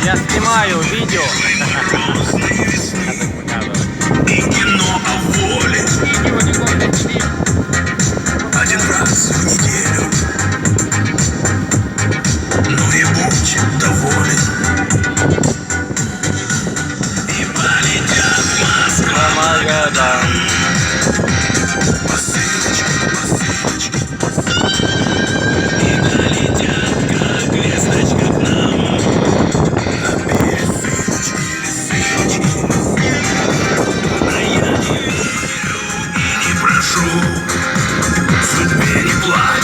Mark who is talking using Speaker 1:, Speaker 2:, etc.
Speaker 1: Я снимаю видео.
Speaker 2: И кино о воле. Один раз в неделю. Ну и будь доволен. И полетят в Москву.
Speaker 1: Магадан.
Speaker 2: Посылочки, посылочки. И долетят, как весточка к нам. На пересылочки или ссылочки. А я не верю и не прошу. Судьбе не плачь.